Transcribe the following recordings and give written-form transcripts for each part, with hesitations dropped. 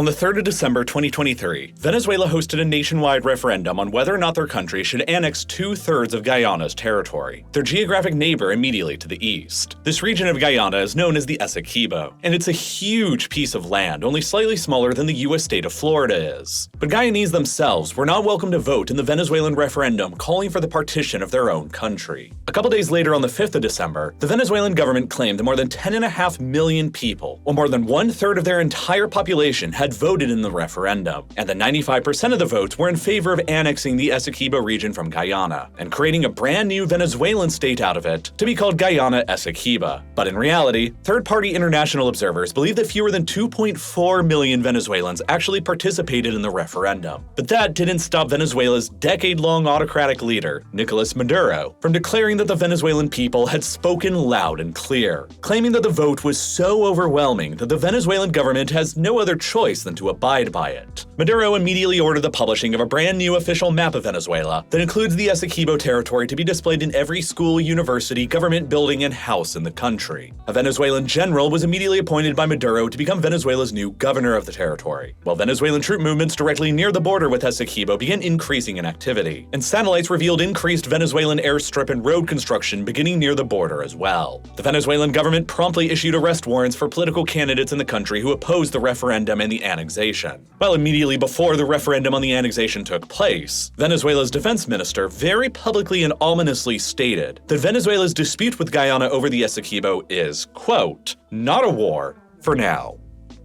On the 3rd of December 2023, Venezuela hosted a nationwide referendum on whether or not their country should annex 2/3 of Guyana's territory, their geographic neighbor immediately to the east. This region of Guyana is known as the Essequibo, and it's a huge piece of land, only slightly smaller than the US state of Florida is. But Guyanese themselves were not welcome to vote in the Venezuelan referendum calling for the partition of their own country. A couple days later, on the 5th of December, the Venezuelan government claimed that more than 10.5 million people, or more than 1/3 of their entire population, had voted in the referendum, and that 95% of the votes were in favor of annexing the Essequibo region from Guyana, and creating a brand new Venezuelan state out of it to be called Guyana Essequiba. But in reality, third-party international observers believe that fewer than 2.4 million Venezuelans actually participated in the referendum. But that didn't stop Venezuela's decade-long autocratic leader, Nicolas Maduro, from declaring that the Venezuelan people had spoken loud and clear, claiming that the vote was so overwhelming that the Venezuelan government has no other choice than to abide by it. Maduro immediately ordered the publishing of a brand new official map of Venezuela that includes the Essequibo territory to be displayed in every school, university, government building, and house in the country. A Venezuelan general was immediately appointed by Maduro to become Venezuela's new governor of the territory, while Venezuelan troop movements directly near the border with Essequibo began increasing in activity, and satellites revealed increased Venezuelan airstrip and road construction beginning near the border as well. The Venezuelan government promptly issued arrest warrants for political candidates in the country who opposed the referendum and the annexation. While immediately before the referendum on the annexation took place, Venezuela's defense minister very publicly and ominously stated that Venezuela's dispute with Guyana over the Essequibo is, quote, not a war for now.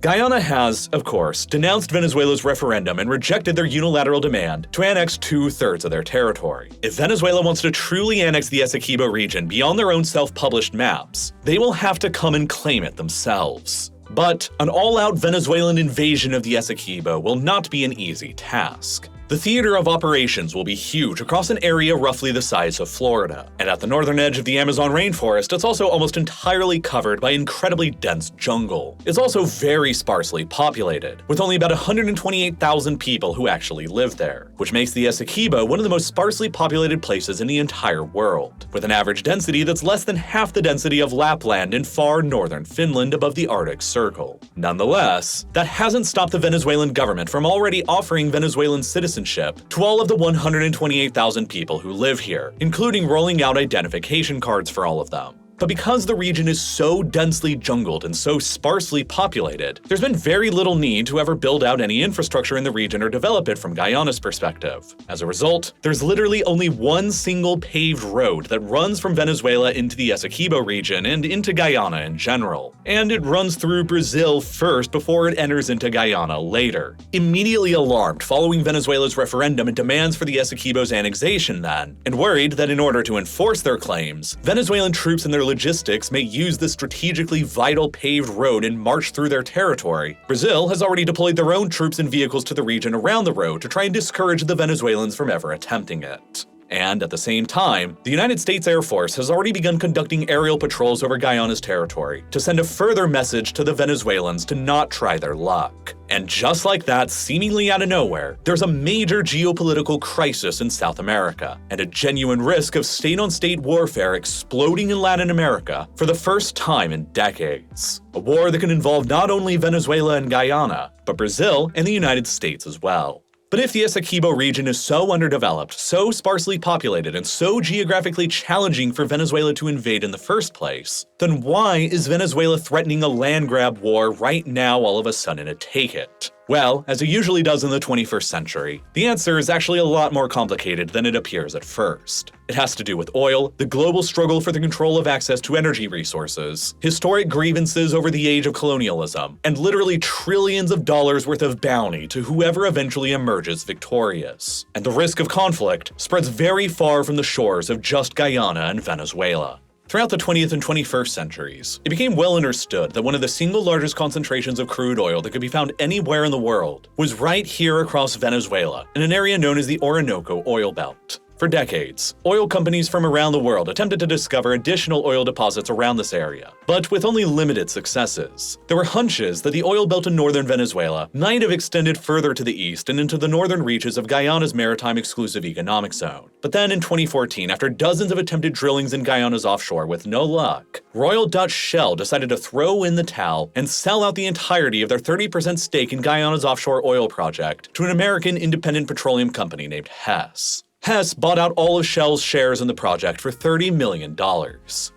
Guyana has, of course, denounced Venezuela's referendum and rejected their unilateral demand to annex 2/3 of their territory. If Venezuela wants to truly annex the Essequibo region beyond their own self-published maps, they will have to come and claim it themselves. But an all-out Venezuelan invasion of the Essequibo will not be an easy task. The theater of operations will be huge across an area roughly the size of Florida, and at the northern edge of the Amazon rainforest, it's also almost entirely covered by incredibly dense jungle. It's also very sparsely populated, with only about 128,000 people who actually live there, which makes the Essequibo one of the most sparsely populated places in the entire world, with an average density that's less than half the density of Lapland in far northern Finland above the Arctic Circle. Nonetheless, that hasn't stopped the Venezuelan government from already offering Venezuelan citizens to all of the 128,000 people who live here, including rolling out identification cards for all of them. But because the region is so densely jungled and so sparsely populated, there's been very little need to ever build out any infrastructure in the region or develop it from Guyana's perspective. As a result, there's literally only one single paved road that runs from Venezuela into the Essequibo region and into Guyana in general. And it runs through Brazil first before it enters into Guyana later. Immediately alarmed following Venezuela's referendum and demands for the Essequibo's annexation then, and worried that in order to enforce their claims, Venezuelan troops and their logistics may use the strategically vital paved road and march through their territory, Brazil has already deployed their own troops and vehicles to the region around the road to try and discourage the Venezuelans from ever attempting it. And at the same time, the United States Air Force has already begun conducting aerial patrols over Guyana's territory to send a further message to the Venezuelans to not try their luck. And just like that, seemingly out of nowhere, there's a major geopolitical crisis in South America, and a genuine risk of state-on-state warfare exploding in Latin America for the first time in decades. A war that can involve not only Venezuela and Guyana, but Brazil and the United States as well. But if the Essequibo region is so underdeveloped, so sparsely populated, and so geographically challenging for Venezuela to invade in the first place, then why is Venezuela threatening a land grab war right now all of a sudden to take it? Well, as it usually does in the 21st century, the answer is actually a lot more complicated than it appears at first. It has to do with oil, the global struggle for the control of access to energy resources, historic grievances over the age of colonialism, and literally trillions of dollars worth of bounty to whoever eventually emerges victorious. And the risk of conflict spreads very far from the shores of just Guyana and Venezuela. Throughout the 20th and 21st centuries, it became well understood that one of the single largest concentrations of crude oil that could be found anywhere in the world was right here across Venezuela, in an area known as the Orinoco Oil Belt. For decades, oil companies from around the world attempted to discover additional oil deposits around this area, but with only limited successes. There were hunches that the oil belt in northern Venezuela might have extended further to the east and into the northern reaches of Guyana's maritime exclusive economic zone. But then in 2014, after dozens of attempted drillings in Guyana's offshore with no luck, Royal Dutch Shell decided to throw in the towel and sell out the entirety of their 30% stake in Guyana's offshore oil project to an American independent petroleum company named Hess. Hess bought out all of Shell's shares in the project for $30 million,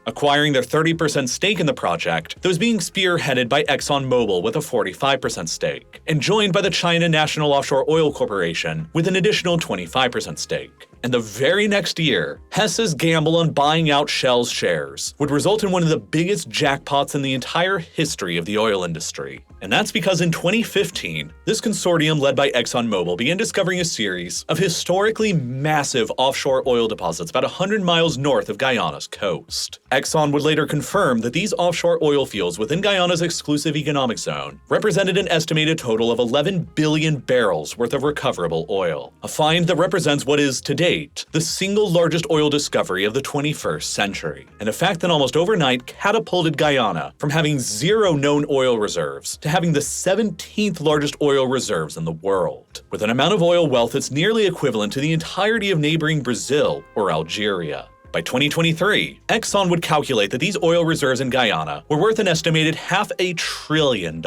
acquiring their 30% stake in the project that was being spearheaded by ExxonMobil with a 45% stake, and joined by the China National Offshore Oil Corporation with an additional 25% stake. And the very next year, Hess's gamble on buying out Shell's shares would result in one of the biggest jackpots in the entire history of the oil industry. And that's because in 2015, this consortium led by ExxonMobil began discovering a series of historically massive offshore oil deposits about 100 miles north of Guyana's coast. Exxon would later confirm that these offshore oil fields within Guyana's exclusive economic zone represented an estimated total of 11 billion barrels worth of recoverable oil, a find that represents what is, to date, the single largest oil discovery of the 21st century, and a fact that almost overnight catapulted Guyana from having zero known oil reserves to having the 17th largest oil reserves in the world, with an amount of oil wealth that's nearly equivalent to the entirety of neighboring Brazil or Algeria. By 2023, Exxon would calculate that these oil reserves in Guyana were worth an estimated $500 billion.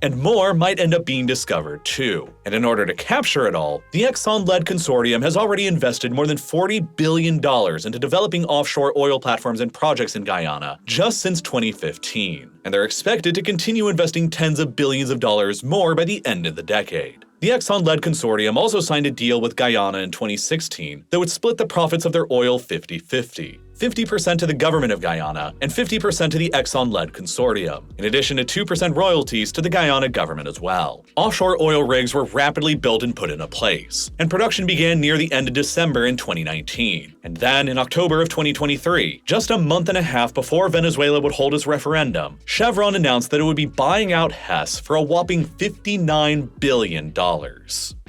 And more might end up being discovered too. And in order to capture it all, the Exxon-led consortium has already invested more than $40 billion into developing offshore oil platforms and projects in Guyana just since 2015. And they're expected to continue investing tens of billions of dollars more by the end of the decade. The Exxon-led consortium also signed a deal with Guyana in 2016 that would split the profits of their oil 50-50. 50% to the government of Guyana and 50% to the Exxon-led consortium, in addition to 2% royalties to the Guyana government as well. Offshore oil rigs were rapidly built and put into place, and production began near the end of December in 2019. And then, in October of 2023, just a month and a half before Venezuela would hold its referendum, Chevron announced that it would be buying out Hess for a whopping $59 billion.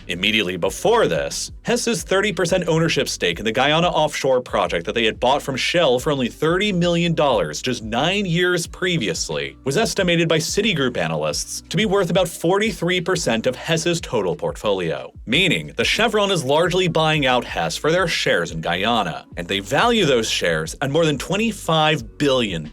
Immediately before this, Hess's 30% ownership stake in the Guyana offshore project that they had bought from Shell for only $30 million just 9 years previously was estimated by Citigroup analysts to be worth about 43% of Hess's total portfolio, meaning the Chevron is largely buying out Hess for their shares in Guyana, and they value those shares at more than $25 billion.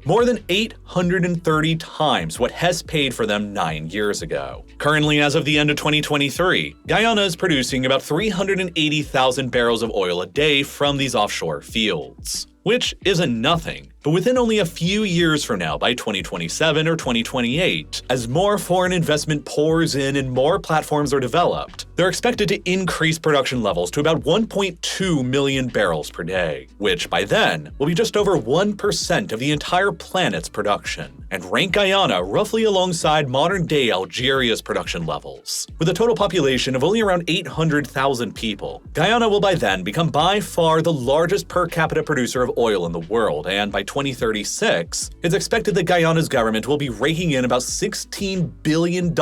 More than 830 times what Hess paid for them 9 years ago. Currently, as of the end of 2023, Guyana is producing about 380,000 barrels of oil a day from these offshore fields, which isn't nothing. But within only a few years from now, by 2027 or 2028, as more foreign investment pours in and more platforms are developed, they're expected to increase production levels to about 1.2 million barrels per day, which by then will be just over 1% of the entire planet's production, and rank Guyana roughly alongside modern-day Algeria's production levels. With a total population of only around 800,000 people, Guyana will by then become by far the largest per capita producer of oil in the world, and by 2036, it's expected that Guyana's government will be raking in about $16 billion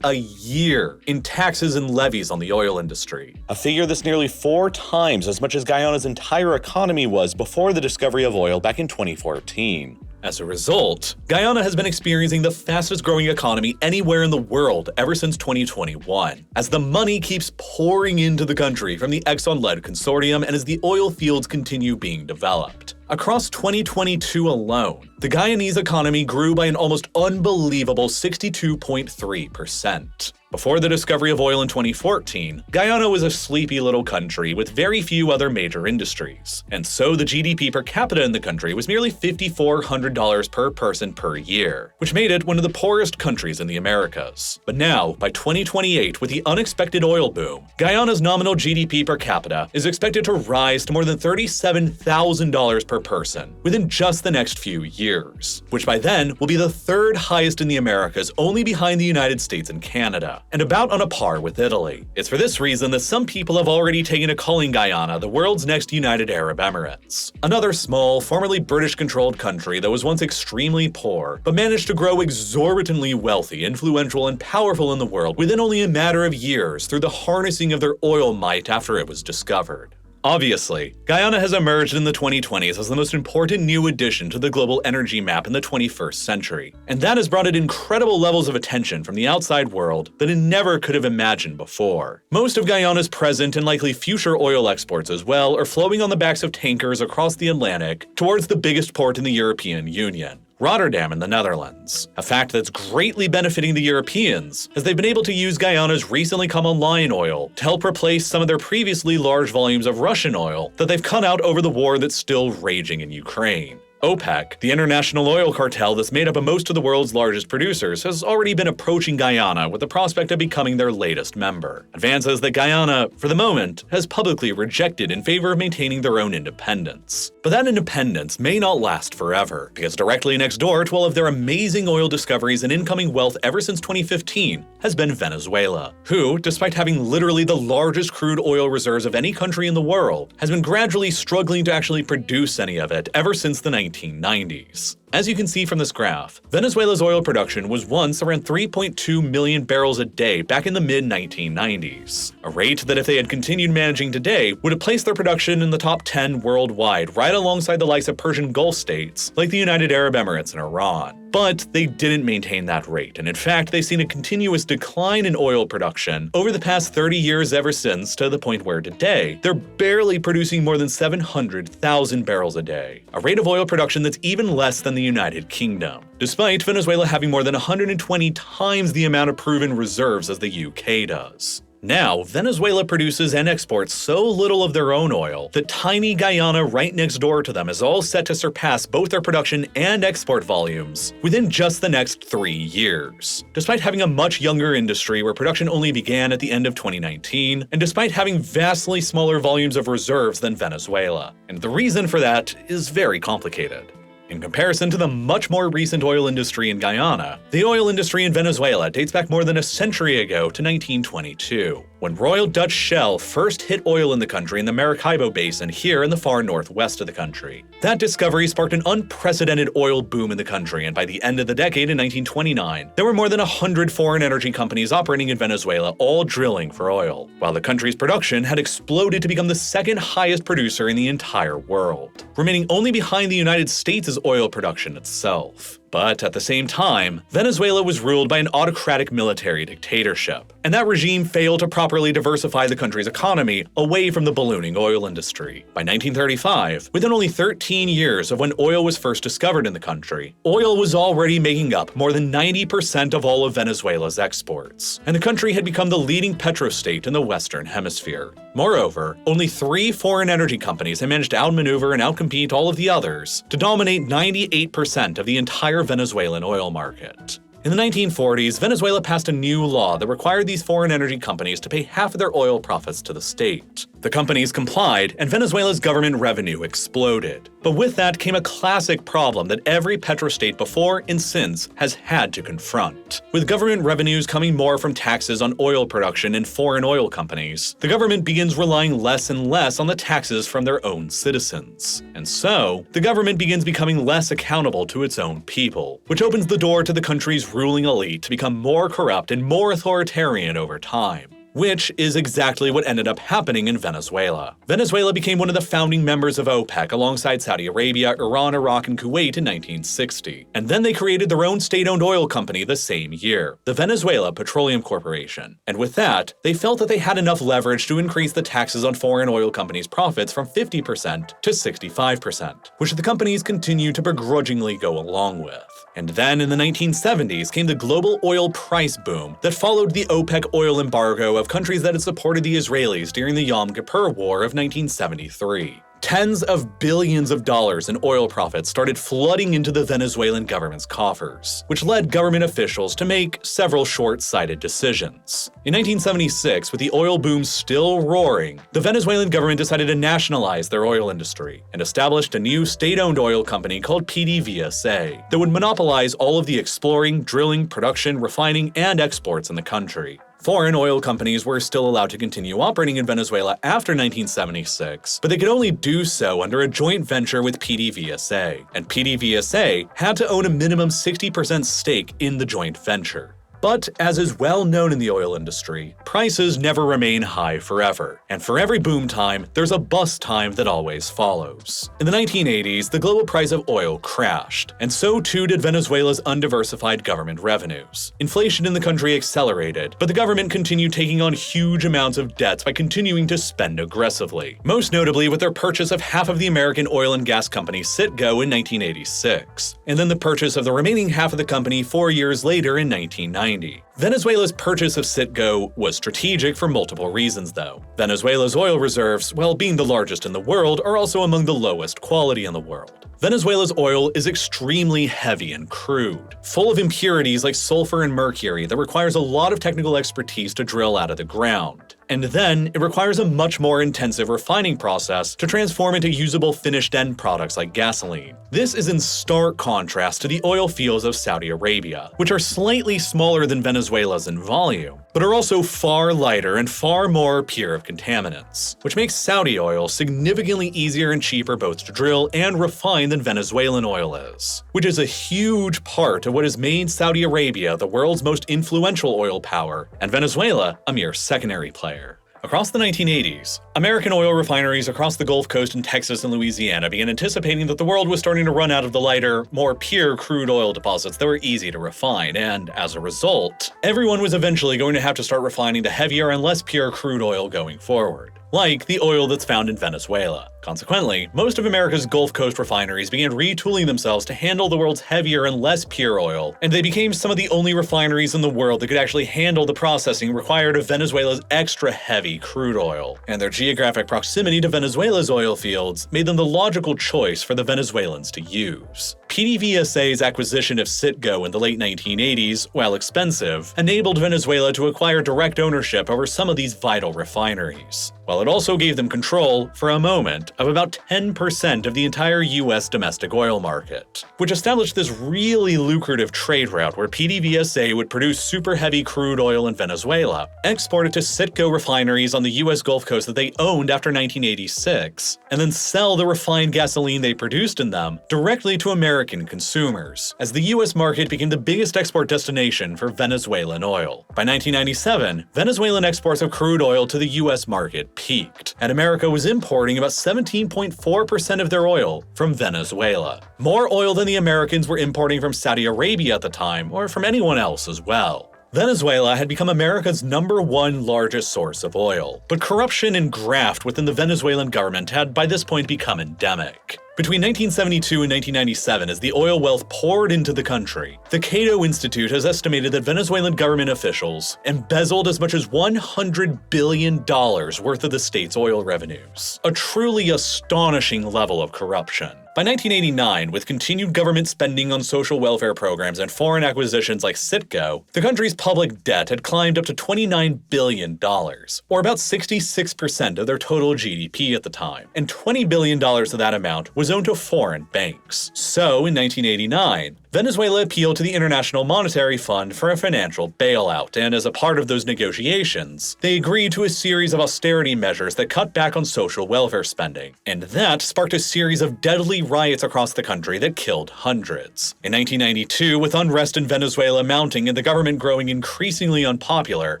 a year in taxes and levies on the oil industry, a figure that's nearly 4 times as much as Guyana's entire economy was before the discovery of oil back in 2014. As a result, Guyana has been experiencing the fastest growing economy anywhere in the world ever since 2021, as the money keeps pouring into the country from the Exxon-led consortium and as the oil fields continue being developed. Across 2022 alone, the Guyanese economy grew by an almost unbelievable 62.3%. Before the discovery of oil in 2014, Guyana was a sleepy little country with very few other major industries, and so the GDP per capita in the country was merely $5,400 per person per year, which made it one of the poorest countries in the Americas. But now, by 2028, with the unexpected oil boom, Guyana's nominal GDP per capita is expected to rise to more than $37,000 per person within just the next few years, which by then will be the 3rd highest in the Americas, only behind the United States and Canada. Guyana, and about on a par with Italy. It's for this reason that some people have already taken to calling Guyana the world's next United Arab Emirates. Another small, formerly British-controlled country that was once extremely poor, but managed to grow exorbitantly wealthy, influential, and powerful in the world within only a matter of years through the harnessing of their oil might after it was discovered. Obviously, Guyana has emerged in the 2020s as the most important new addition to the global energy map in the 21st century, and that has brought it incredible levels of attention from the outside world that it never could have imagined before. Most of Guyana's present and likely future oil exports as well are flowing on the backs of tankers across the Atlantic towards the biggest port in the European Union, Rotterdam in the Netherlands, a fact that's greatly benefiting the Europeans, as they've been able to use Guyana's recently come online oil to help replace some of their previously large volumes of Russian oil that they've cut out over the war that's still raging in Ukraine. OPEC, the international oil cartel that's made up of most of the world's largest producers, has already been approaching Guyana with the prospect of becoming their latest member. Advances that Guyana, for the moment, has publicly rejected in favor of maintaining their own independence. But that independence may not last forever, because directly next door to all of their amazing oil discoveries and incoming wealth ever since 2015 has been Venezuela, who, despite having literally the largest crude oil reserves of any country in the world, has been gradually struggling to actually produce any of it ever since the 1990s. As you can see from this graph, Venezuela's oil production was once around 3.2 million barrels a day back in the mid-1990s, a rate that if they had continued managing today would have placed their production in the top 10 worldwide, right alongside the likes of Persian Gulf states like the United Arab Emirates and Iran. But they didn't maintain that rate, and in fact they've seen a continuous decline in oil production over the past 30 years ever since, to the point where today they're barely producing more than 700,000 barrels a day, a rate of oil production that's even less than the United Kingdom, despite Venezuela having more than 120 times the amount of proven reserves as the UK does. Now, Venezuela produces and exports so little of their own oil that tiny Guyana right next door to them is all set to surpass both their production and export volumes within just the next 3 years. Despite having a much younger industry where production only began at the end of 2019, and despite having vastly smaller volumes of reserves than Venezuela. And the reason for that is very complicated. In comparison to the much more recent oil industry in Guyana, the oil industry in Venezuela dates back more than a century ago to 1922, when Royal Dutch Shell first hit oil in the country in the Maracaibo Basin here in the far northwest of the country. That discovery sparked an unprecedented oil boom in the country, and by the end of the decade in 1929, there were more than 100 foreign energy companies operating in Venezuela, all drilling for oil, while the country's production had exploded to become the second highest producer in the entire world, remaining only behind the United States' oil production itself. But at the same time, Venezuela was ruled by an autocratic military dictatorship, and that regime failed to properly diversify the country's economy away from the ballooning oil industry. By 1935, within only 13 years of when oil was first discovered in the country, oil was already making up more than 90% of all of Venezuela's exports, and the country had become the leading petrostate in the Western Hemisphere. Moreover, only 3 foreign energy companies had managed to outmaneuver and outcompete all of the others to dominate 98% of the entire Venezuelan oil market. In the 1940s, Venezuela passed a new law that required these foreign energy companies to pay half of their oil profits to the state. The companies complied, and Venezuela's government revenue exploded. But with that came a classic problem that every petrostate before and since has had to confront. With government revenues coming more from taxes on oil production and foreign oil companies, the government begins relying less and less on the taxes from their own citizens. And so, the government begins becoming less accountable to its own people, which opens the door to the country's ruling elite to become more corrupt and more authoritarian over time. Which is exactly what ended up happening in Venezuela. Venezuela became one of the founding members of OPEC alongside Saudi Arabia, Iran, Iraq, and Kuwait in 1960. And then they created their own state-owned oil company the same year, the Venezuela Petroleum Corporation. And with that, they felt that they had enough leverage to increase the taxes on foreign oil companies' profits from 50% to 65%, which the companies continued to begrudgingly go along with. And then in the 1970s came the global oil price boom that followed the OPEC oil embargo of countries that had supported the Israelis during the Yom Kippur War of 1973. Tens of billions of dollars in oil profits started flooding into the Venezuelan government's coffers, which led government officials to make several short-sighted decisions. In 1976, with the oil boom still roaring, the Venezuelan government decided to nationalize their oil industry and established a new state-owned oil company called PDVSA that would monopolize all of the exploring, drilling, production, refining, and exports in the country. Foreign oil companies were still allowed to continue operating in Venezuela after 1976, but they could only do so under a joint venture with PDVSA, and PDVSA had to own a minimum 60% stake in the joint venture. But, as is well known in the oil industry, prices never remain high forever, and for every boom time, there's a bust time that always follows. In the 1980s, the global price of oil crashed, and so too did Venezuela's undiversified government revenues. Inflation in the country accelerated, but the government continued taking on huge amounts of debts by continuing to spend aggressively, most notably with their purchase of half of the American oil and gas company Citgo in 1986, and then the purchase of the remaining half of the company 4 years later in 1990. Venezuela's purchase of Citgo was strategic for multiple reasons, though. Venezuela's oil reserves, while being the largest in the world, are also among the lowest quality in the world. Venezuela's oil is extremely heavy and crude, full of impurities like sulfur and mercury that requires a lot of technical expertise to drill out of the ground. And then, it requires a much more intensive refining process to transform into usable finished end products like gasoline. This is in stark contrast to the oil fields of Saudi Arabia, which are slightly smaller than Venezuela's in volume, but are also far lighter and far more pure of contaminants, which makes Saudi oil significantly easier and cheaper both to drill and refine than Venezuelan oil is, which is a huge part of what has made Saudi Arabia the world's most influential oil power, and Venezuela a mere secondary player. Across the 1980s, American oil refineries across the Gulf Coast in Texas and Louisiana began anticipating that the world was starting to run out of the lighter, more pure crude oil deposits that were easy to refine, and as a result, everyone was eventually going to have to start refining the heavier and less pure crude oil going forward, like the oil that's found in Venezuela. Consequently, most of America's Gulf Coast refineries began retooling themselves to handle the world's heavier and less pure oil, and they became some of the only refineries in the world that could actually handle the processing required of Venezuela's extra heavy crude oil. And their geographic proximity to Venezuela's oil fields made them the logical choice for the Venezuelans to use. PDVSA's acquisition of Citgo in the late 1980s, while expensive, enabled Venezuela to acquire direct ownership over some of these vital refineries, while it also gave them control, for a moment, of about 10% of the entire US domestic oil market, which established this really lucrative trade route where PDVSA would produce super heavy crude oil in Venezuela, export it to Citgo refineries on the US Gulf Coast that they owned after 1986, and then sell the refined gasoline they produced in them directly to American consumers, as the US market became the biggest export destination for Venezuelan oil. By 1997, Venezuelan exports of crude oil to the US market peaked, and America was importing about 17.4% of their oil from Venezuela. More oil than the Americans were importing from Saudi Arabia at the time, or from anyone else as well. Venezuela had become America's #1 largest source of oil, but corruption and graft within the Venezuelan government had by this point become endemic. Between 1972 and 1997, as the oil wealth poured into the country, the Cato Institute has estimated that Venezuelan government officials embezzled as much as $100 billion worth of the state's oil revenues. A truly astonishing level of corruption. By 1989, with continued government spending on social welfare programs and foreign acquisitions like Citgo, the country's public debt had climbed up to $29 billion, or about 66% of their total GDP at the time, and $20 billion of that amount was owned to foreign banks. So, in 1989, Venezuela appealed to the International Monetary Fund for a financial bailout, and as a part of those negotiations, they agreed to a series of austerity measures that cut back on social welfare spending, and that sparked a series of deadly riots across the country that killed hundreds. In 1992, with unrest in Venezuela mounting and the government growing increasingly unpopular,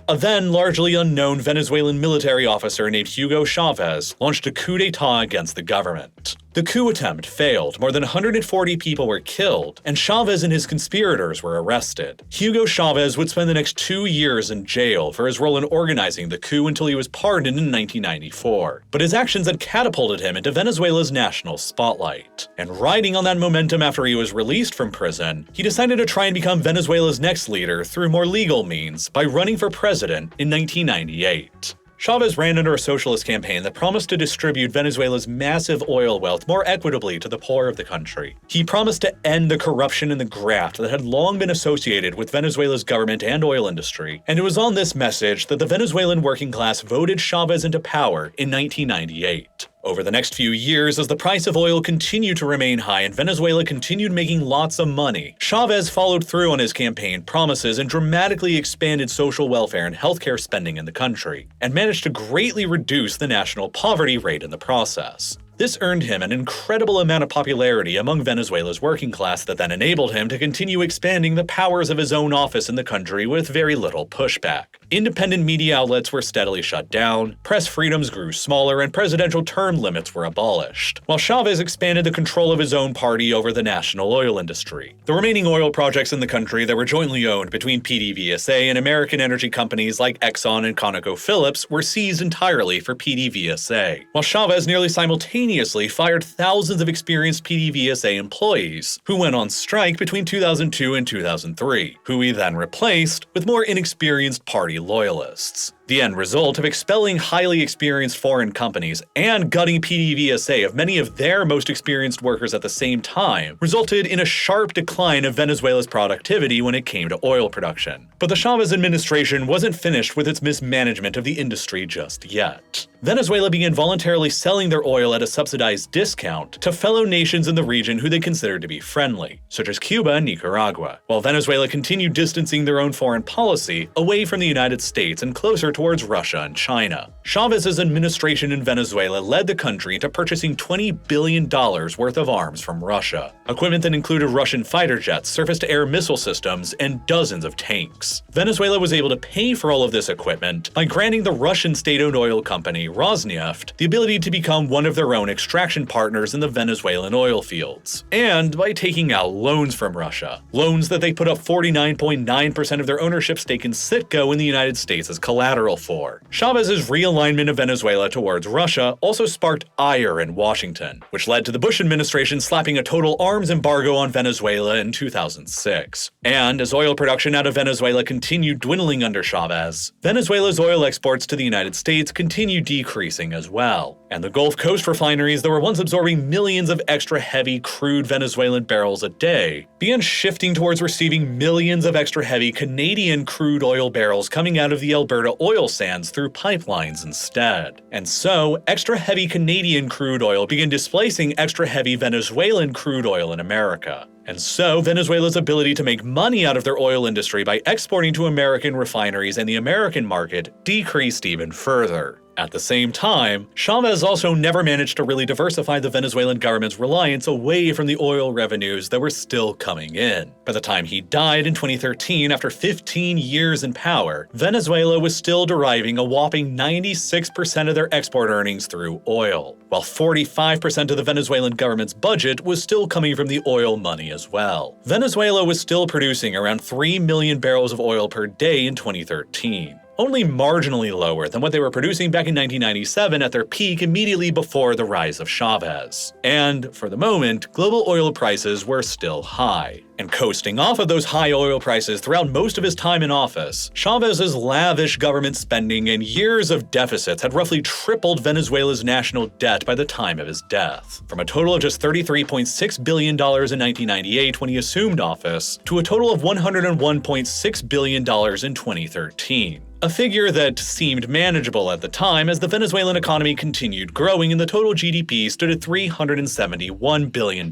a then largely unknown Venezuelan military officer named Hugo Chavez launched a coup d'etat against the government. The coup attempt failed, more than 140 people were killed, and Chavez and his conspirators were arrested. Hugo Chavez would spend the next 2 years in jail for his role in organizing the coup until he was pardoned in 1994. But his actions had catapulted him into Venezuela's national spotlight. And riding on that momentum after he was released from prison, he decided to try and become Venezuela's next leader through more legal means by running for president in 1998. Chavez ran under a socialist campaign that promised to distribute Venezuela's massive oil wealth more equitably to the poor of the country. He promised to end the corruption and the graft that had long been associated with Venezuela's government and oil industry, and it was on this message that the Venezuelan working class voted Chavez into power in 1998. Over the next few years, as the price of oil continued to remain high and Venezuela continued making lots of money, Chavez followed through on his campaign promises and dramatically expanded social welfare and healthcare spending in the country, and managed to greatly reduce the national poverty rate in the process. This earned him an incredible amount of popularity among Venezuela's working class that then enabled him to continue expanding the powers of his own office in the country with very little pushback. Independent media outlets were steadily shut down, press freedoms grew smaller, and presidential term limits were abolished, while Chavez expanded the control of his own party over the national oil industry. The remaining oil projects in the country that were jointly owned between PDVSA and American energy companies like Exxon and ConocoPhillips were seized entirely for PDVSA, while Chavez nearly simultaneously fired thousands of experienced PDVSA employees who went on strike between 2002 and 2003, who he then replaced with more inexperienced party loyalists. The end result of expelling highly experienced foreign companies and gutting PDVSA of many of their most experienced workers at the same time resulted in a sharp decline of Venezuela's productivity when it came to oil production. But the Chavez administration wasn't finished with its mismanagement of the industry just yet. Venezuela began voluntarily selling their oil at a subsidized discount to fellow nations in the region who they considered to be friendly, such as Cuba and Nicaragua, while Venezuela continued distancing their own foreign policy away from the United States and closer towards Russia and China. Chavez's administration in Venezuela led the country to purchasing $20 billion worth of arms from Russia, equipment that included Russian fighter jets, surface-to-air missile systems, and dozens of tanks. Venezuela was able to pay for all of this equipment by granting the Russian state-owned oil company Rosneft the ability to become one of their own extraction partners in the Venezuelan oil fields, and by taking out loans from Russia, loans that they put up 49.9% of their ownership stake in Citgo in the United States as collateral for. Chavez's realignment of Venezuela towards Russia also sparked ire in Washington, which led to the Bush administration slapping a total arms embargo on Venezuela in 2006. And as oil production out of Venezuela continued dwindling under Chavez, Venezuela's oil exports to the United States continued decreasing as well, and the Gulf Coast refineries that were once absorbing millions of extra heavy crude Venezuelan barrels a day began shifting towards receiving millions of extra heavy Canadian crude oil barrels coming out of the Alberta oil sands through pipelines instead. And so, extra heavy Canadian crude oil began displacing extra heavy Venezuelan crude oil in America. And so, Venezuela's ability to make money out of their oil industry by exporting to American refineries and the American market decreased even further. At the same time, Chavez also never managed to really diversify the Venezuelan government's reliance away from the oil revenues that were still coming in. By the time he died in 2013, after 15 years in power, Venezuela was still deriving a whopping 96% of their export earnings through oil, while 45% of the Venezuelan government's budget was still coming from the oil money as well. Venezuela was still producing around 3 million barrels of oil per day in 2013. Only marginally lower than what they were producing back in 1997 at their peak immediately before the rise of Chavez. And, for the moment, global oil prices were still high. And coasting off of those high oil prices throughout most of his time in office, Chavez's lavish government spending and years of deficits had roughly tripled Venezuela's national debt by the time of his death, from a total of just $33.6 billion in 1998 when he assumed office, to a total of $101.6 billion in 2013. A figure that seemed manageable at the time as the Venezuelan economy continued growing and the total GDP stood at $371 billion,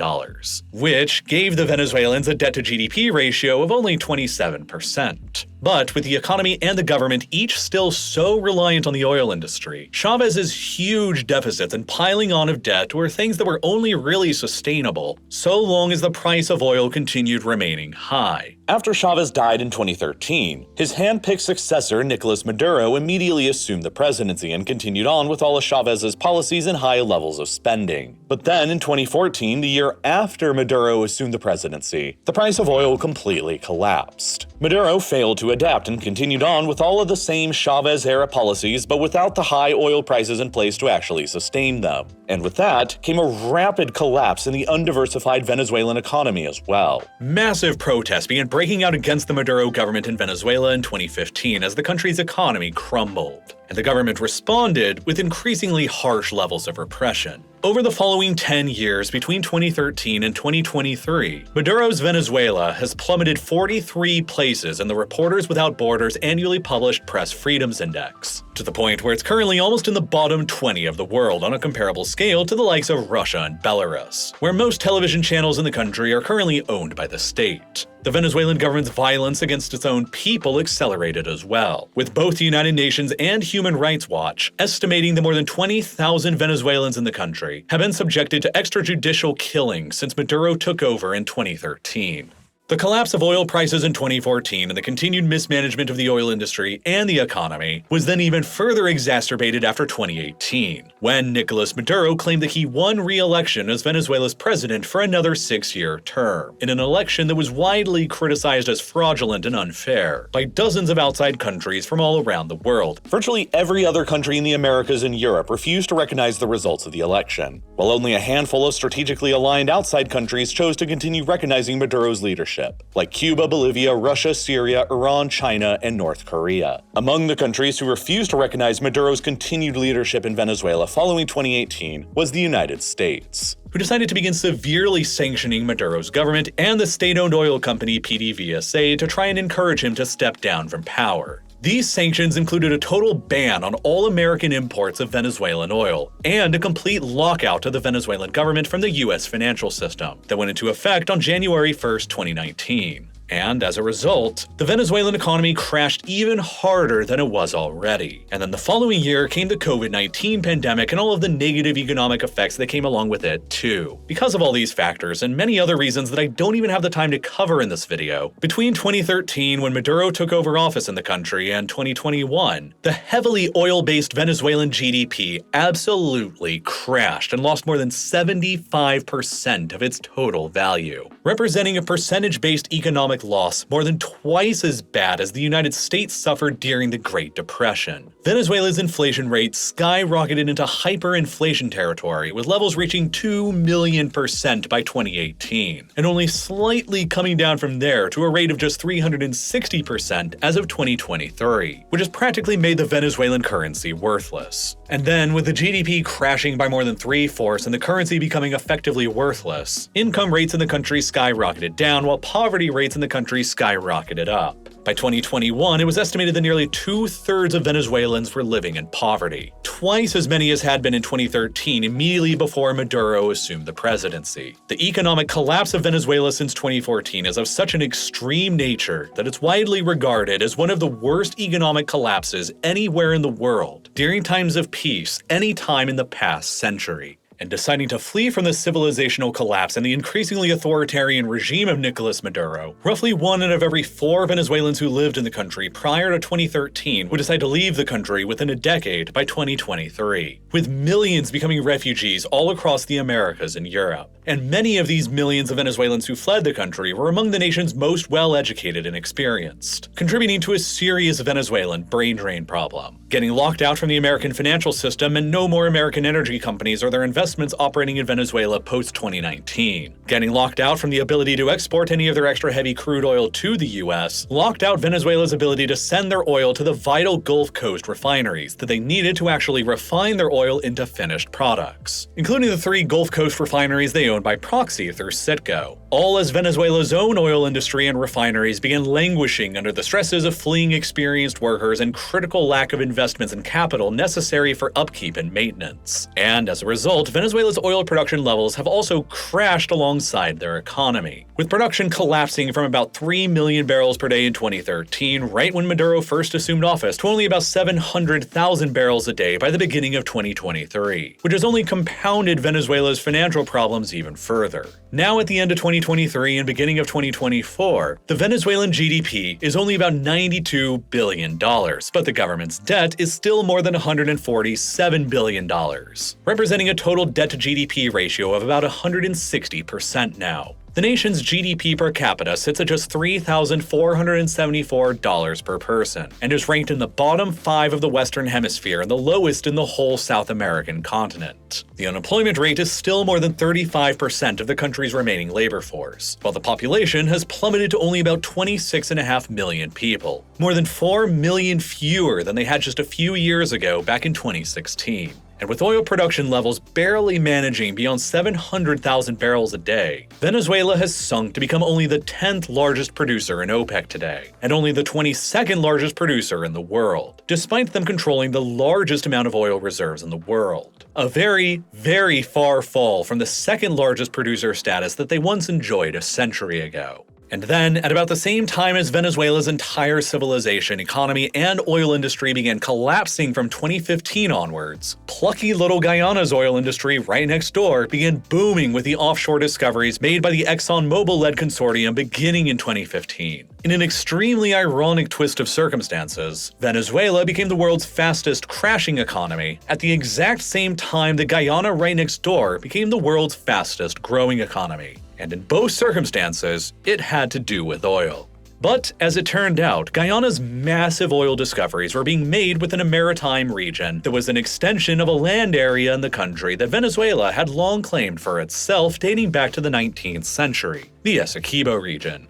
which gave the Venezuelans a debt-to-GDP ratio of only 27%. But with the economy and the government each still so reliant on the oil industry, Chavez's huge deficits and piling on of debt were things that were only really sustainable so long as the price of oil continued remaining high. After Chavez died in 2013, his hand-picked successor Nicolas Maduro immediately assumed the presidency and continued on with all of Chavez's policies and high levels of spending. But then in 2014, the year after Maduro assumed the presidency, the price of oil completely collapsed. Maduro failed to adapt and continued on with all of the same Chavez-era policies, but without the high oil prices in place to actually sustain them. And with that came a rapid collapse in the undiversified Venezuelan economy as well. Massive protests began breaking out against the Maduro government in Venezuela in 2015 as the country's economy crumbled, and the government responded with increasingly harsh levels of repression. Over the following 10 years, between 2013 and 2023, Maduro's Venezuela has plummeted 43 places in the Reporters Without Borders annually published Press Freedoms Index, to the point where it's currently almost in the bottom 20 of the world on a comparable scale to the likes of Russia and Belarus, where most television channels in the country are currently owned by the state. The Venezuelan government's violence against its own people accelerated as well, with both the United Nations and Human Rights Watch estimating that more than 20,000 Venezuelans in the country have been subjected to extrajudicial killings since Maduro took over in 2013. The collapse of oil prices in 2014 and the continued mismanagement of the oil industry and the economy was then even further exacerbated after 2018, when Nicolas Maduro claimed that he won re-election as Venezuela's president for another 6-year term, in an election that was widely criticized as fraudulent and unfair by dozens of outside countries from all around the world. Virtually every other country in the Americas and Europe refused to recognize the results of the election, while only a handful of strategically aligned outside countries chose to continue recognizing Maduro's leadership, like Cuba, Bolivia, Russia, Syria, Iran, China, and North Korea. Among the countries who refused to recognize Maduro's continued leadership in Venezuela following 2018 was the United States, who decided to begin severely sanctioning Maduro's government and the state-owned oil company PDVSA to try and encourage him to step down from power. These sanctions included a total ban on all American imports of Venezuelan oil, and a complete lockout of the Venezuelan government from the US financial system that went into effect on January 1st, 2019. And as a result, the Venezuelan economy crashed even harder than it was already. And then the following year came the COVID-19 pandemic and all of the negative economic effects that came along with it too. Because of all these factors and many other reasons that I don't even have the time to cover in this video, between 2013 when Maduro took over office in the country and 2021, the heavily oil-based Venezuelan GDP absolutely crashed and lost more than 75% of its total value, representing a percentage-based economic loss more than twice as bad as the United States suffered during the Great Depression. Venezuela's inflation rate skyrocketed into hyperinflation territory, with levels reaching 2 million% by 2018, and only slightly coming down from there to a rate of just 360% as of 2023, which has practically made the Venezuelan currency worthless. And then, with the GDP crashing by more than 3/4 and the currency becoming effectively worthless, income rates in the country skyrocketed down while poverty rates in the country skyrocketed up. By 2021, it was estimated that nearly 2/3 of Venezuelans were living in poverty, twice as many as had been in 2013, immediately before Maduro assumed the presidency. The economic collapse of Venezuela since 2014 is of such an extreme nature that it's widely regarded as one of the worst economic collapses anywhere in the world during times of peace any time in the past century. And deciding to flee from the civilizational collapse and the increasingly authoritarian regime of Nicolas Maduro, roughly 1 out of every 4 Venezuelans who lived in the country prior to 2013 would decide to leave the country within a decade by 2023, with millions becoming refugees all across the Americas and Europe. And many of these millions of Venezuelans who fled the country were among the nation's most well-educated and experienced, contributing to a serious Venezuelan brain drain problem. Getting locked out from the American financial system and no more American energy companies or their investments operating in Venezuela post-2019. Getting locked out from the ability to export any of their extra heavy crude oil to the US, locked out Venezuela's ability to send their oil to the vital Gulf Coast refineries that they needed to actually refine their oil into finished products, including the 3 Gulf Coast refineries they own by proxy through Citgo, all as Venezuela's own oil industry and refineries began languishing under the stresses of fleeing experienced workers and critical lack of investments and capital necessary for upkeep and maintenance. And as a result, Venezuela's oil production levels have also crashed alongside their economy, with production collapsing from about 3 million barrels per day in 2013, right when Maduro first assumed office, to only about 700,000 barrels a day by the beginning of 2023, which has only compounded Venezuela's financial problems even further. Now at the end of 2023 and beginning of 2024, the Venezuelan GDP is only about $92 billion, but the government's debt is still more than $147 billion, representing a total debt-to-GDP ratio of about 160% now. The nation's GDP per capita sits at just $3,474 per person, and is ranked in the bottom 5 of the Western Hemisphere and the lowest in the whole South American continent. The unemployment rate is still more than 35% of the country's remaining labor force, while the population has plummeted to only about 26.5 million people, more than 4 million fewer than they had just a few years ago back in 2016. And with oil production levels barely managing beyond 700,000 barrels a day, Venezuela has sunk to become only the 10th largest producer in OPEC today, and only the 22nd largest producer in the world, despite them controlling the largest amount of oil reserves in the world. A very, very far fall from the second largest producer status that they once enjoyed a century ago. And then, at about the same time as Venezuela's entire civilization, economy, and oil industry began collapsing from 2015 onwards, plucky little Guyana's oil industry right next door began booming with the offshore discoveries made by the ExxonMobil-led consortium beginning in 2015. In an extremely ironic twist of circumstances, Venezuela became the world's fastest crashing economy at the exact same time that Guyana right next door became the world's fastest growing economy. And in both circumstances, it had to do with oil. But as it turned out, Guyana's massive oil discoveries were being made within a maritime region that was an extension of a land area in the country that Venezuela had long claimed for itself dating back to the 19th century, the Essequibo region.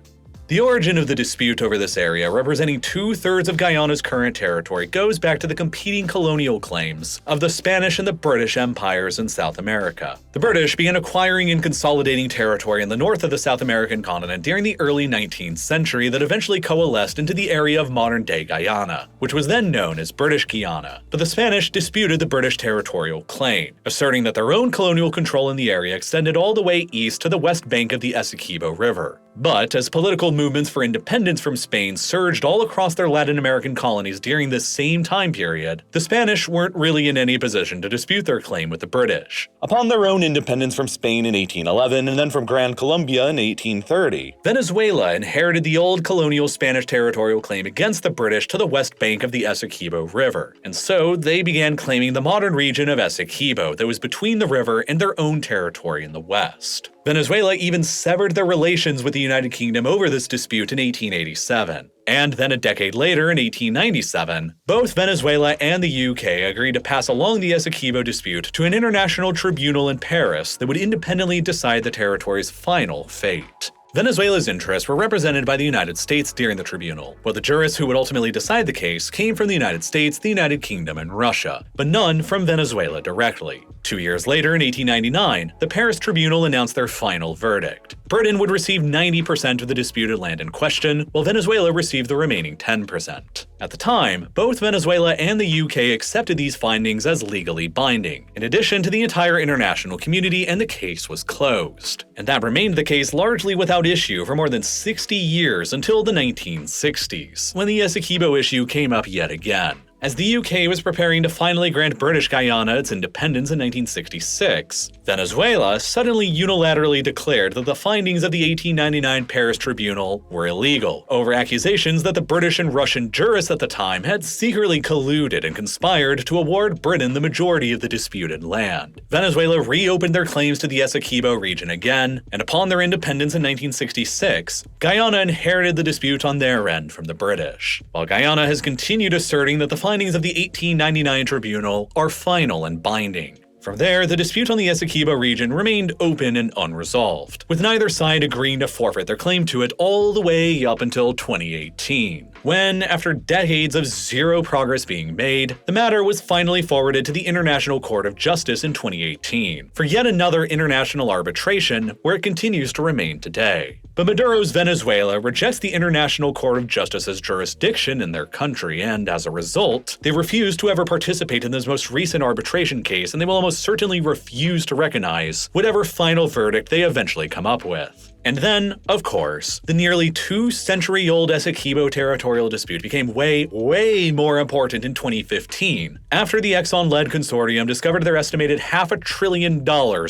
The origin of the dispute over this area, representing 2/3 of Guyana's current territory, goes back to the competing colonial claims of the Spanish and the British empires in South America. The British began acquiring and consolidating territory in the north of the South American continent during the early 19th century that eventually coalesced into the area of modern-day Guyana, which was then known as British Guiana. But the Spanish disputed the British territorial claim, asserting that their own colonial control in the area extended all the way east to the west bank of the Essequibo River. But as political movements for independence from Spain surged all across their Latin American colonies during this same time period, the Spanish weren't really in any position to dispute their claim with the British. Upon their own independence from Spain in 1811 and then from Gran Colombia in 1830, Venezuela inherited the old colonial Spanish territorial claim against the British to the west bank of the Essequibo River, and so they began claiming the modern region of Essequibo that was between the river and their own territory in the west. Venezuela even severed their relations with the United Kingdom over this dispute in 1887. And then a decade later, in 1897, both Venezuela and the UK agreed to pass along the Essequibo dispute to an international tribunal in Paris that would independently decide the territory's final fate. Venezuela's interests were represented by the United States during the tribunal, while the jurists who would ultimately decide the case came from the United States, the United Kingdom, and Russia, but none from Venezuela directly. 2 years later, in 1899, the Paris tribunal announced their final verdict. Britain would receive 90% of the disputed land in question, while Venezuela received the remaining 10%. At the time, both Venezuela and the UK accepted these findings as legally binding, in addition to the entire international community, and the case was closed. And that remained the case largely without issue for more than 60 years until the 1960s, when the Essequibo issue came up yet again. As the UK was preparing to finally grant British Guyana its independence in 1966, Venezuela suddenly unilaterally declared that the findings of the 1899 Paris Tribunal were illegal, over accusations that the British and Russian jurists at the time had secretly colluded and conspired to award Britain the majority of the disputed land. Venezuela reopened their claims to the Essequibo region again, and upon their independence in 1966, Guyana inherited the dispute on their end from the British, while Guyana has continued asserting that the findings of the 1899 tribunal are final and binding. From there, the dispute on the Essequibo region remained open and unresolved, with neither side agreeing to forfeit their claim to it all the way up until 2018, when, after decades of zero progress being made, the matter was finally forwarded to the International Court of Justice in 2018, for yet another international arbitration where it continues to remain today. But Maduro's Venezuela rejects the International Court of Justice's jurisdiction in their country, and as a result, they refuse to ever participate in this most recent arbitration case, and they will almost certainly refuse to recognize whatever final verdict they eventually come up with. And then, of course, the nearly 2-century-old Essequibo territorial dispute became way more important in 2015, after the Exxon-led consortium discovered their estimated $500 billion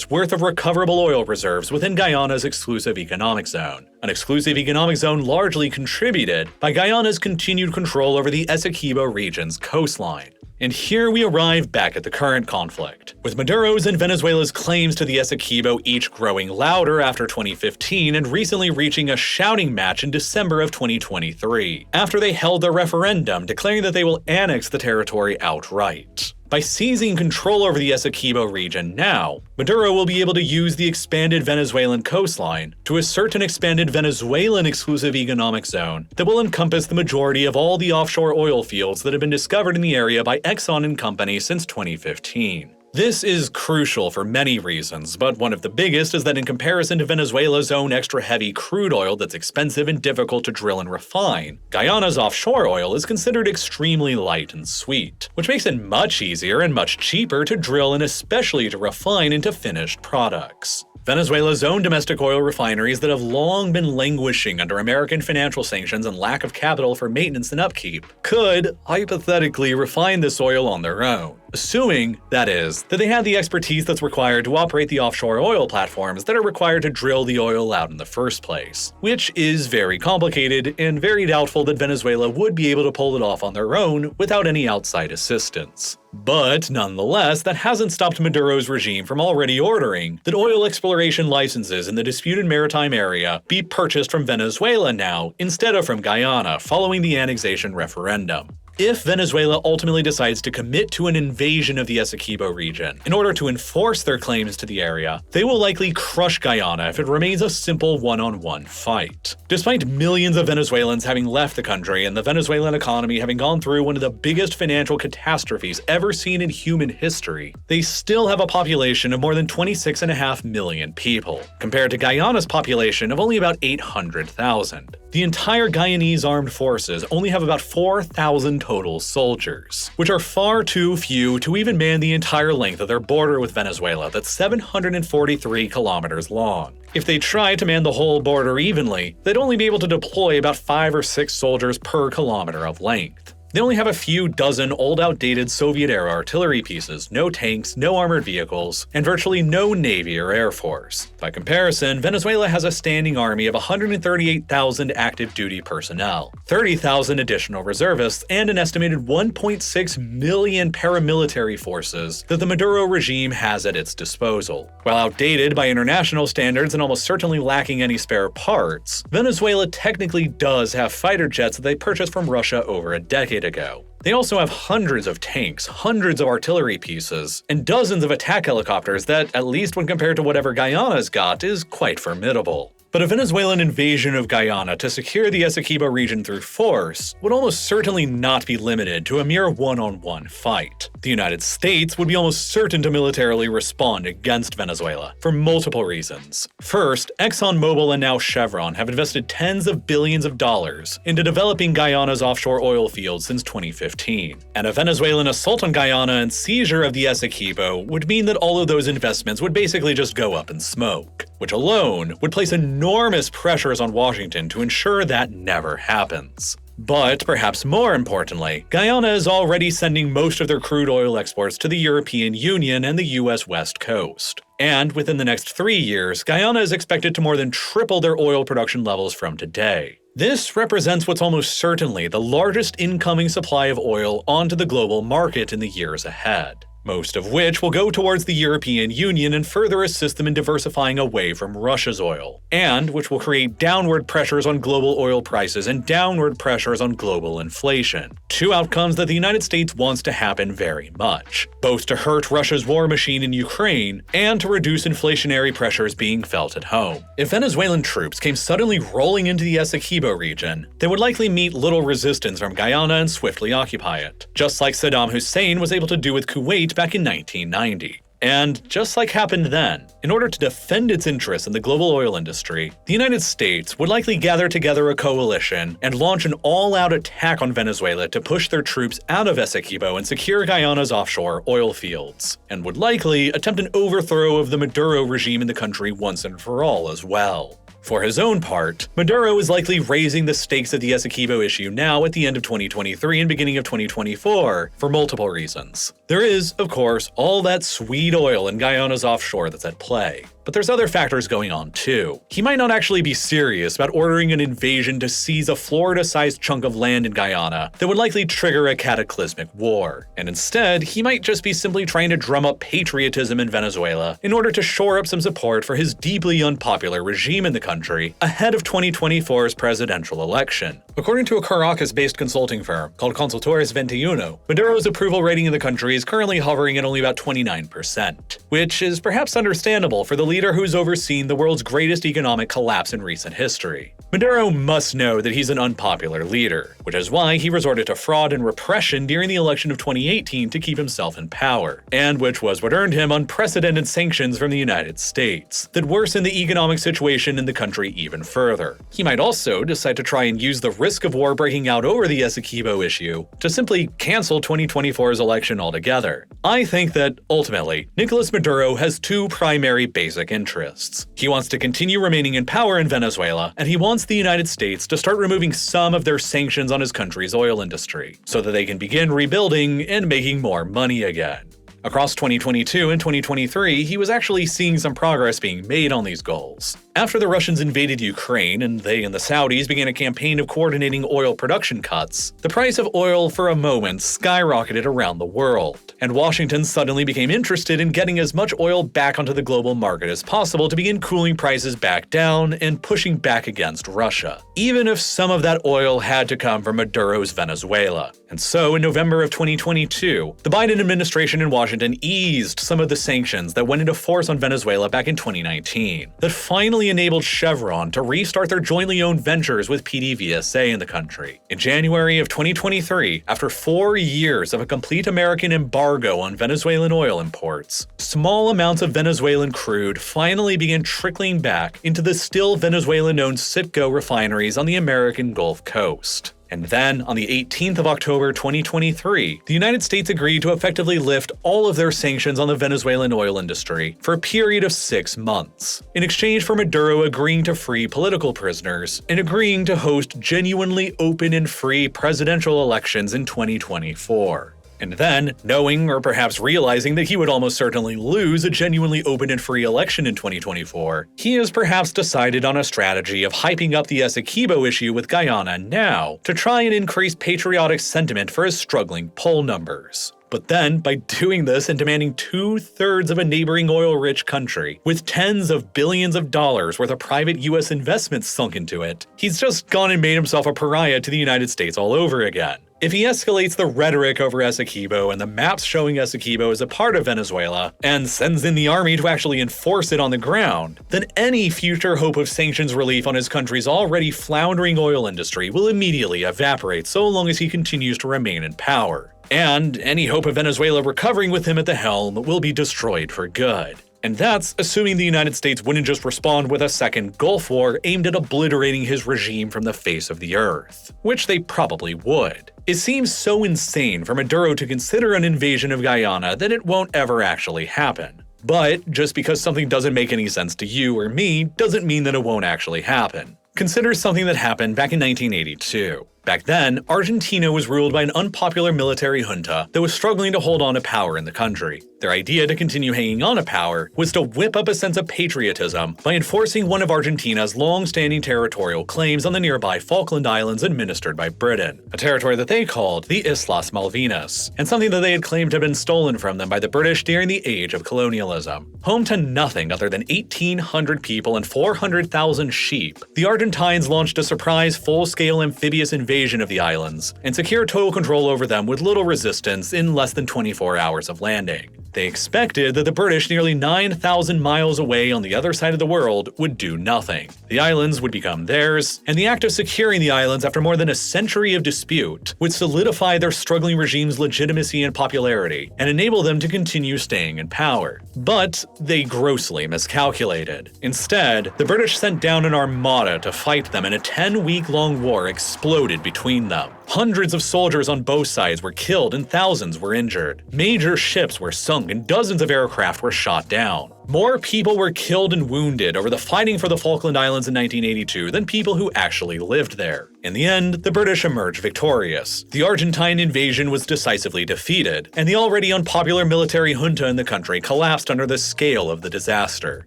worth of recoverable oil reserves within Guyana's exclusive economic zone. An exclusive economic zone largely contributed by Guyana's continued control over the Essequibo region's coastline. And here we arrive back at the current conflict, with Maduro's and Venezuela's claims to the Essequibo each growing louder after 2015 and recently reaching a shouting match in December of 2023, after they held their referendum declaring that they will annex the territory outright. By seizing control over the Essequibo region now, Maduro will be able to use the expanded Venezuelan coastline to assert an expanded Venezuelan exclusive economic zone that will encompass the majority of all the offshore oil fields that have been discovered in the area by Exxon and Company since 2015. This is crucial for many reasons, but one of the biggest is that in comparison to Venezuela's own extra-heavy crude oil that's expensive and difficult to drill and refine, Guyana's offshore oil is considered extremely light and sweet, which makes it much easier and much cheaper to drill and especially to refine into finished products. Venezuela's own domestic oil refineries that have long been languishing under American financial sanctions and lack of capital for maintenance and upkeep could, hypothetically, refine this oil on their own. Assuming, that is, that they had the expertise that's required to operate the offshore oil platforms that are required to drill the oil out in the first place, which is very complicated and very doubtful that Venezuela would be able to pull it off on their own without any outside assistance. But nonetheless, that hasn't stopped Maduro's regime from already ordering that oil exploration licenses in the disputed maritime area be purchased from Venezuela now instead of from Guyana following the annexation referendum. If Venezuela ultimately decides to commit to an invasion of the Essequibo region in order to enforce their claims to the area, they will likely crush Guyana if it remains a simple one-on-one fight. Despite millions of Venezuelans having left the country and the Venezuelan economy having gone through one of the biggest financial catastrophes ever seen in human history, they still have a population of more than 26.5 million people, compared to Guyana's population of only about 800,000. The entire Guyanese armed forces only have about 4,000 total soldiers, which are far too few to even man the entire length of their border with Venezuela that's 743 kilometers long. If they tried to man the whole border evenly, they'd only be able to deploy about 5 or 6 soldiers per kilometer of length. They only have a few dozen old outdated Soviet-era artillery pieces, no tanks, no armored vehicles, and virtually no Navy or Air Force. By comparison, Venezuela has a standing army of 138,000 active duty personnel, 30,000 additional reservists, and an estimated 1.6 million paramilitary forces that the Maduro regime has at its disposal. While outdated by international standards and almost certainly lacking any spare parts, Venezuela technically does have fighter jets that they purchased from Russia over a decade ago. They also have hundreds of tanks, hundreds of artillery pieces, and dozens of attack helicopters that, at least when compared to whatever Guyana's got, is quite formidable. But a Venezuelan invasion of Guyana to secure the Essequibo region through force would almost certainly not be limited to a mere one-on-one fight. The United States would be almost certain to militarily respond against Venezuela, for multiple reasons. First, ExxonMobil and now Chevron have invested tens of billions of dollars into developing Guyana's offshore oil fields since 2015. And a Venezuelan assault on Guyana and seizure of the Essequibo would mean that all of those investments would basically just go up in smoke, which alone would place enormous pressures on Washington to ensure that never happens. But perhaps more importantly, Guyana is already sending most of their crude oil exports to the European Union and the US West Coast. And within the next 3 years, Guyana is expected to more than triple their oil production levels from today. This represents what's almost certainly the largest incoming supply of oil onto the global market in the years ahead, most of which will go towards the European Union and further assist them in diversifying away from Russia's oil, and which will create downward pressures on global oil prices and downward pressures on global inflation. Two outcomes that the United States wants to happen very much, both to hurt Russia's war machine in Ukraine and to reduce inflationary pressures being felt at home. If Venezuelan troops came suddenly rolling into the Essequibo region, they would likely meet little resistance from Guyana and swiftly occupy it, just like Saddam Hussein was able to do with Kuwait back in 1990. And just like happened then, in order to defend its interests in the global oil industry, the United States would likely gather together a coalition and launch an all-out attack on Venezuela to push their troops out of Essequibo and secure Guyana's offshore oil fields, and would likely attempt an overthrow of the Maduro regime in the country once and for all as well. For his own part, Maduro is likely raising the stakes of the Essequibo issue now at the end of 2023 and beginning of 2024 for multiple reasons. There is, of course, all that sweet oil in Guyana's offshore that's at play. But there's other factors going on too. He might not actually be serious about ordering an invasion to seize a Florida-sized chunk of land in Guyana that would likely trigger a cataclysmic war. And instead, he might just be simply trying to drum up patriotism in Venezuela in order to shore up some support for his deeply unpopular regime in the country ahead of 2024's presidential election, According to a Caracas-based consulting firm called Consultores 21, Maduro's approval rating in the country is currently hovering at only about 29%, which is perhaps understandable for the leader who's overseen the world's greatest economic collapse in recent history. Maduro must know that he's an unpopular leader, which is why he resorted to fraud and repression during the election of 2018 to keep himself in power, and which was what earned him unprecedented sanctions from the United States that worsened the economic situation in the country even further. He might also decide to try and use the risk of war breaking out over the Essequibo issue to simply cancel 2024's election altogether. I think that, ultimately, Nicolas Maduro has two primary basic interests. He wants to continue remaining in power in Venezuela, and he wants the United States to start removing some of their sanctions on his country's oil industry, so that they can begin rebuilding and making more money again. Across 2022 and 2023, he was actually seeing some progress being made on these goals. After the Russians invaded Ukraine and they and the Saudis began a campaign of coordinating oil production cuts, the price of oil for a moment skyrocketed around the world, and Washington suddenly became interested in getting as much oil back onto the global market as possible to begin cooling prices back down and pushing back against Russia, even if some of that oil had to come from Maduro's Venezuela. And so, in November of 2022, the Biden administration in Washington eased some of the sanctions that went into force on Venezuela back in 2019, that finally enabled Chevron to restart their jointly owned ventures with PDVSA in the country. In January of 2023, after 4 years of a complete American embargo on Venezuelan oil imports, small amounts of Venezuelan crude finally began trickling back into the still Venezuelan-owned Citgo refineries on the American Gulf Coast. And then, on the 18th of October 2023, the United States agreed to effectively lift all of their sanctions on the Venezuelan oil industry for a period of 6 months, in exchange for Maduro agreeing to free political prisoners and agreeing to host genuinely open and free presidential elections in 2024. And then, knowing or perhaps realizing that he would almost certainly lose a genuinely open and free election in 2024, he has perhaps decided on a strategy of hyping up the Essequibo issue with Guyana now to try and increase patriotic sentiment for his struggling poll numbers. But then, by doing this and demanding 2/3 of a neighboring oil-rich country, with tens of billions of dollars worth of private US investments sunk into it, he's just gone and made himself a pariah to the United States all over again. If he escalates the rhetoric over Essequibo and the maps showing Essequibo as a part of Venezuela, and sends in the army to actually enforce it on the ground, then any future hope of sanctions relief on his country's already floundering oil industry will immediately evaporate so long as he continues to remain in power. And any hope of Venezuela recovering with him at the helm will be destroyed for good. And that's assuming the United States wouldn't just respond with a second Gulf War aimed at obliterating his regime from the face of the earth, which they probably would. It seems so insane for Maduro to consider an invasion of Guyana that it won't ever actually happen. But just because something doesn't make any sense to you or me doesn't mean that it won't actually happen. Consider something that happened back in 1982. Back then, Argentina was ruled by an unpopular military junta that was struggling to hold on to power in the country. Their idea to continue hanging on to power was to whip up a sense of patriotism by enforcing one of Argentina's long-standing territorial claims on the nearby Falkland Islands administered by Britain, a territory that they called the Islas Malvinas, and something that they had claimed had been stolen from them by the British during the age of colonialism. Home to nothing other than 1,800 people and 400,000 sheep, the Argentines launched a surprise full-scale amphibious invasion of the islands, and secured total control over them with little resistance in less than 24 hours of landing. They expected that the British nearly 9,000 miles away on the other side of the world would do nothing. The islands would become theirs, and the act of securing the islands after more than a century of dispute would solidify their struggling regime's legitimacy and popularity, and enable them to continue staying in power. But they grossly miscalculated. Instead, the British sent down an armada to fight them, and a 10-week-long war exploded between them. Hundreds of soldiers on both sides were killed and thousands were injured. Major ships were sunk and dozens of aircraft were shot down. More people were killed and wounded over the fighting for the Falkland Islands in 1982 than people who actually lived there. In the end, the British emerged victorious. The Argentine invasion was decisively defeated, and the already unpopular military junta in the country collapsed under the scale of the disaster.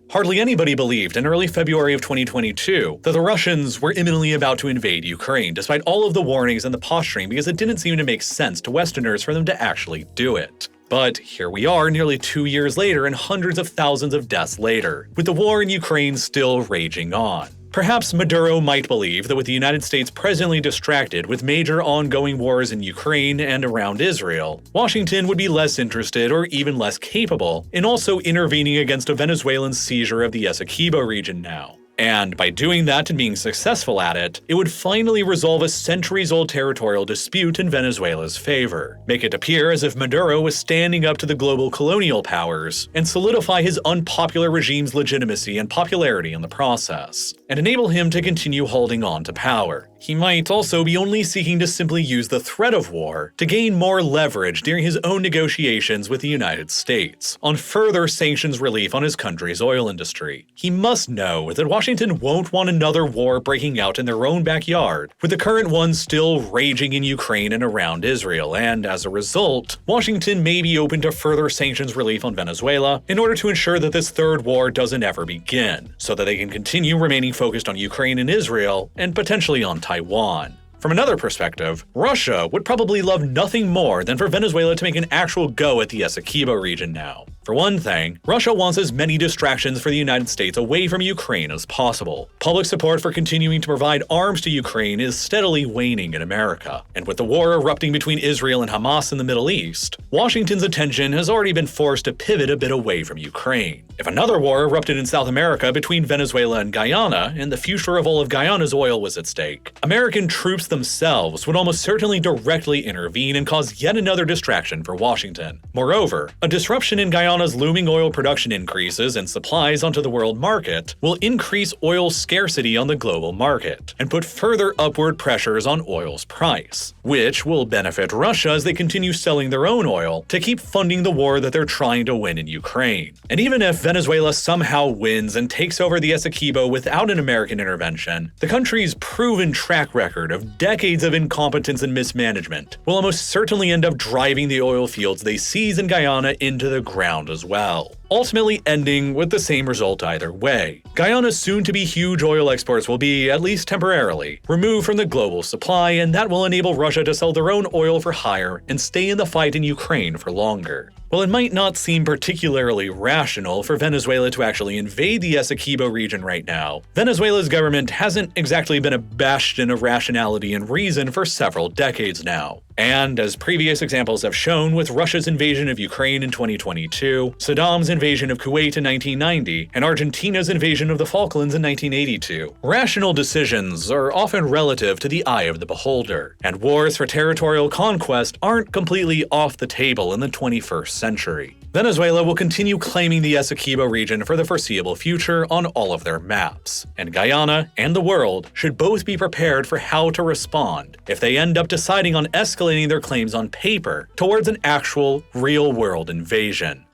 Hardly anybody believed in early February of 2022 that the Russians were imminently about to invade Ukraine, despite all of the warnings and the posturing, because it didn't seem to make sense to Westerners for them to actually do it. But here we are nearly 2 years later and hundreds of thousands of deaths later, with the war in Ukraine still raging on. Perhaps Maduro might believe that with the United States presently distracted with major ongoing wars in Ukraine and around Israel, Washington would be less interested or even less capable in also intervening against a Venezuelan seizure of the Essequibo region now. And by doing that and being successful at it, it would finally resolve a centuries-old territorial dispute in Venezuela's favor, make it appear as if Maduro was standing up to the global colonial powers, and solidify his unpopular regime's legitimacy and popularity in the process, and enable him to continue holding on to power. He might also be only seeking to simply use the threat of war to gain more leverage during his own negotiations with the United States on further sanctions relief on his country's oil industry. He must know that Washington won't want another war breaking out in their own backyard, with the current one still raging in Ukraine and around Israel, and as a result, Washington may be open to further sanctions relief on Venezuela in order to ensure that this third war doesn't ever begin, so that they can continue remaining focused on Ukraine and Israel, and potentially on Taiwan. From another perspective, Russia would probably love nothing more than for Venezuela to make an actual go at the Essequibo region now. For one thing, Russia wants as many distractions for the United States away from Ukraine as possible. Public support for continuing to provide arms to Ukraine is steadily waning in America, and with the war erupting between Israel and Hamas in the Middle East, Washington's attention has already been forced to pivot a bit away from Ukraine. If another war erupted in South America between Venezuela and Guyana, and the future of all of Guyana's oil was at stake, American troops themselves would almost certainly directly intervene and cause yet another distraction for Washington. Moreover, a disruption in Guyana's looming oil production increases and supplies onto the world market will increase oil scarcity on the global market and put further upward pressures on oil's price, which will benefit Russia as they continue selling their own oil to keep funding the war that they're trying to win in Ukraine. And even if Venezuela somehow wins and takes over the Essequibo without an American intervention, the country's proven track record of decades of incompetence and mismanagement will almost certainly end up driving the oil fields they seize in Guyana into the ground as well, ultimately ending with the same result either way. Guyana's soon-to-be huge oil exports will be, at least temporarily, removed from the global supply, and that will enable Russia to sell their own oil for higher and stay in the fight in Ukraine for longer. While it might not seem particularly rational for Venezuela to actually invade the Essequibo region right now, Venezuela's government hasn't exactly been a bastion of rationality and reason for several decades now. And as previous examples have shown with Russia's invasion of Ukraine in 2022, Saddam's invasion of Kuwait in 1990, and Argentina's invasion of the Falklands in 1982, rational decisions are often relative to the eye of the beholder, and wars for territorial conquest aren't completely off the table in the 21st century. Venezuela will continue claiming the Essequibo region for the foreseeable future on all of their maps, and Guyana and the world should both be prepared for how to respond if they end up deciding on escalating their claims on paper towards an actual, real-world invasion.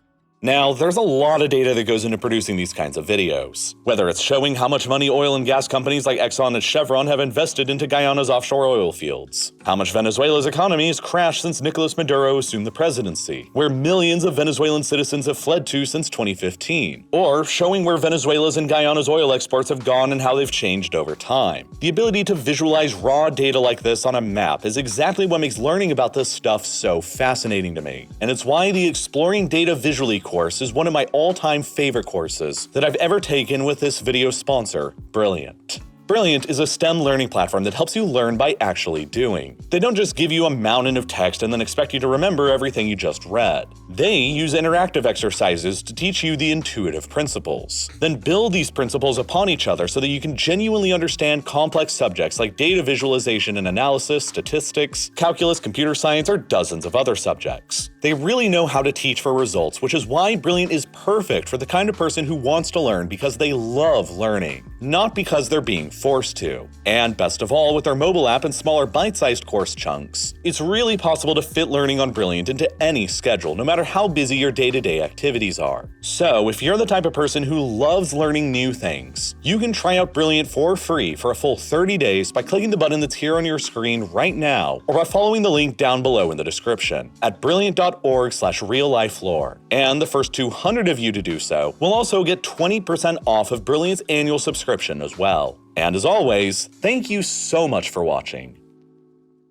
Now, there's a lot of data that goes into producing these kinds of videos. Whether it's showing how much money oil and gas companies like Exxon and Chevron have invested into Guyana's offshore oil fields, how much Venezuela's economy has crashed since Nicolas Maduro assumed the presidency, where millions of Venezuelan citizens have fled to since 2015, or showing where Venezuela's and Guyana's oil exports have gone and how they've changed over time. The ability to visualize raw data like this on a map is exactly what makes learning about this stuff so fascinating to me, and it's why the Exploring Data Visually course is one of my all-time favorite courses that I've ever taken with this video sponsor, Brilliant. Brilliant is a STEM learning platform that helps you learn by actually doing. They don't just give you a mountain of text and then expect you to remember everything you just read. They use interactive exercises to teach you the intuitive principles, then build these principles upon each other so that you can genuinely understand complex subjects like data visualization and analysis, statistics, calculus, computer science, or dozens of other subjects. They really know how to teach for results, which is why Brilliant is perfect for the kind of person who wants to learn because they love learning, not because they're being forced to. And best of all, with their mobile app and smaller bite-sized course chunks, it's really possible to fit learning on Brilliant into any schedule, no matter how busy your day-to-day activities are. So if you're the type of person who loves learning new things, you can try out Brilliant for free for a full 30 days by clicking the button that's here on your screen right now, or by following the link down below in the description at brilliant.org/real-life-lore. And the first 200 of you to do so will also get 20% off of Brilliant's annual subscription as well. And as always, thank you so much for watching.